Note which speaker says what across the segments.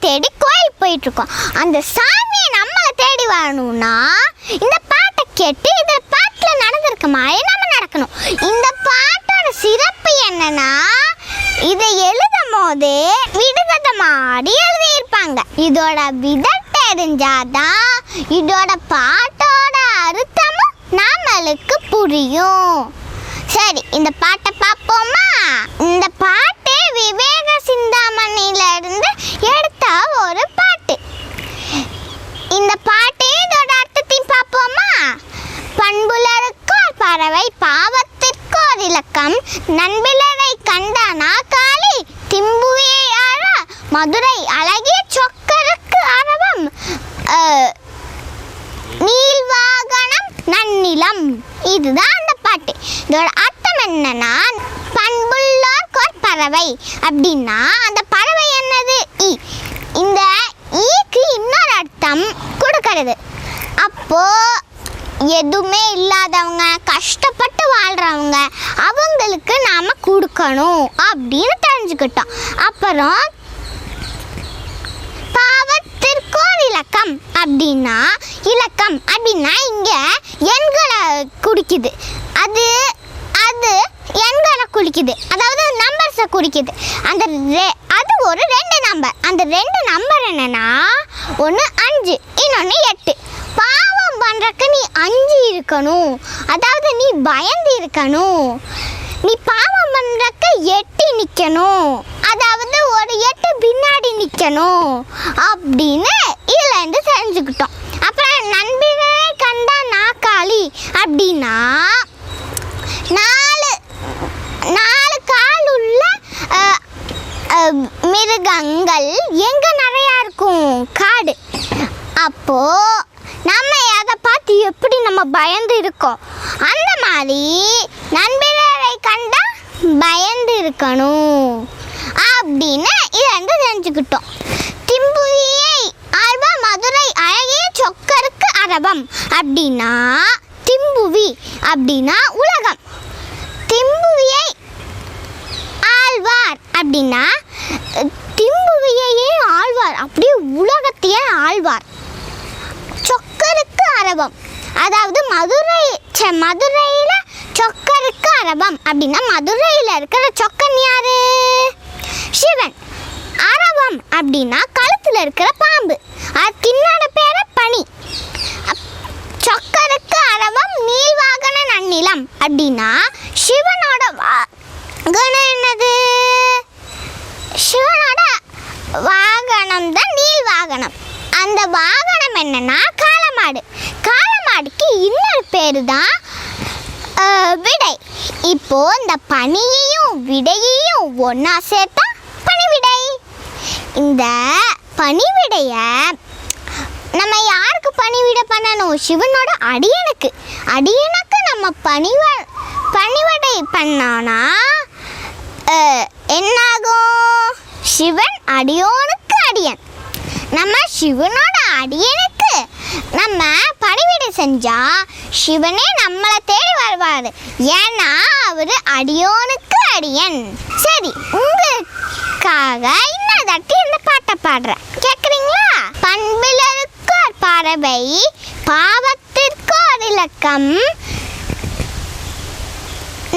Speaker 1: தேடி கோயில் போயிட்டு இருக்கோம். அந்த சாமியை நம்மளை தேடி வரணும்னா இந்த பாட்டை கேட்டு இந்த பாட்டில் நடந்திருக்க மாதிரி நம்ம நடக்கணும். இந்த பாட்டோட சிறப்பு என்னன்னா, இதை எழுதும் போது விடுகதை மாடி எழுதியிருப்பாங்க. இதோட விதை தெரிஞ்சாதான் இதோட பாட்டோட அர்த்தமும் நம்மளுக்கு புரியும். சரி, இந்த பாட்டை பார்ப்போமா? இந்த பாட்டு விவேக சிந்தாமணியில இருந்து எடுத்த ஒரு பாட்டு. இந்த பாட்டு இதோட அர்த்தத்தையும் பார்ப்போமா? பண்புலருக்கோர் பறவை, பாவத்திற்கோர் இலக்கம், நண்பிலரை கண்ட நாக்காளி, திம்புவியார மதுரை அழகிய சொக்கருக்கு அரவம், நீள்வாகனம் நன்னிலம். இதுதான் அந்த பாட்டு. இதோட அர்த்தம் என்னன்னா, பண்புள்ளோர்க்கோர் பறவை அப்படின்னா அந்த பறவை என்னது? ஈ. இந்த ஈக்கு இன்னொரு அர்த்தம் கொடுக்கிறது. அப்போ எதுவுமே இல்லாதவங்க, கஷ்டப்பட்டு வாழ்றவங்க, அவங்களுக்கு நாம கொடுக்கணும் அப்படின்னு தெரிஞ்சுக்கிட்டோம். அப்புறம் பாவத்திற்கோர் இலக்கம் அப்படின்னா, இலக்கம் அப்படின்னா இங்க எண்களை குறிக்குது. அது எண்களை குறிக்குது, அதாவது நம்பர்ஸை குறிக்குது. அது ஒரு 2 நம்பர். அந்த 2 நம்பர் என்னன்னா, ஒன்று 5, இன்னொன்று 8. பாவம் பண்றதுக்கு நீ 5 இருக்கணும், அதாவது நீ பயந்து இருக்கணும். நீ பாவம் பண்றதுக்கு 8 நிற்கணும், அதாவது ஒரு 8 பின்னாடி நிற்கணும் அப்படின்னு இதுல இருந்து தெரிஞ்சுக்கிட்டோம். அப்புறம் நண்பினை கண்டா நாக்காளி அப்படின்னா, 4 கால் உள்ள மிருகங்கள் எங்க நிறையா இருக்கும்? காடு. அப்போ நம்ம அதை பார்த்து எப்படி நம்ம பயந்து இருக்கோம், அந்த மாதிரி நண்பினரை கண்டா பயந்து இருக்கணும் அப்படின்னு இதை தெரிஞ்சுக்கிட்டோம். திம்புவியை ஆழ்வா மதுரை அழகிய சொக்கருக்கு அரவம் அப்படின்னா, திம்புவி அப்படின்னா உலகம், திம்புவியை ஆழ்வார் அப்படின்னா திம்புவியையே ஆழ்வார், அப்படியே உலகத்தையே ஆழ்வார். சொக்கருக்கு அரவம், அதாவது மதுரையில சொக்கருக்கு அரவம் அப்படின்னா மதுரையில் இருக்கிற சொக்கன் யாரு? சிவன். அரவம் அப்படின்னா கழுத்துல இருக்கிற பாம்பு, அது தின்னோட பேர பனி. சொக்கருக்கு அரவம் நீள்வாகன நன்னிலம் அப்படின்னா சிவனோட வாகனம் என்னது? சிவனோட வாகனம் தான் நீள்வாகனம். அந்த வாகனம் என்னன்னா காளமாடு. காளமாடுக்கு இன்னொரு பேரு தான் விடை. இப்போ இந்த பனியையும் விடையையும் ஒன்னா சேர்த்தா பனிவிடை. இந்த பனிவிடைய நம்ம யாருக்கு பணிவிடை பண்ணணும்? சிவனோட அடியனுக்கு. அடியனுக்கு நம்ம பணிவிடை பண்ணோன்னா என்னாகும்? சிவன் அடியோனுக்கு அடியன். நம்ம சிவனோட அடியனுக்கு நம்ம பணிவிடை செஞ்சா சிவனே நம்மளை தேடி வருவார். ஏன்னா அவர் அடியோனுக்கு அடியன். சரி, உங்களுக்காக இன்னொரு தட்டி இந்த பாட்டை பாடுறேன், கேட்குறீங்களா? பண்பிலருக்கோர் பறவை, பாவத்திற்கோர் இலக்கம்,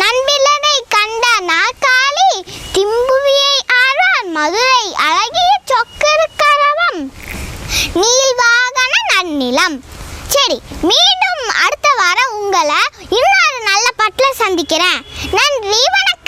Speaker 1: நண்பிலரை கண்ட நாக்காளி, திம்புவியை ஆழ்வார் மதுரை அழகிய சொக்கருக்கரவம், நீள்வாகன நன்னிலம். சரி, மீண்டும் அடுத்த வாரம் உங்களை இன்னொரு நல்ல பாட்டில் சந்திக்கிறேன். நன்றி, வணக்கம்.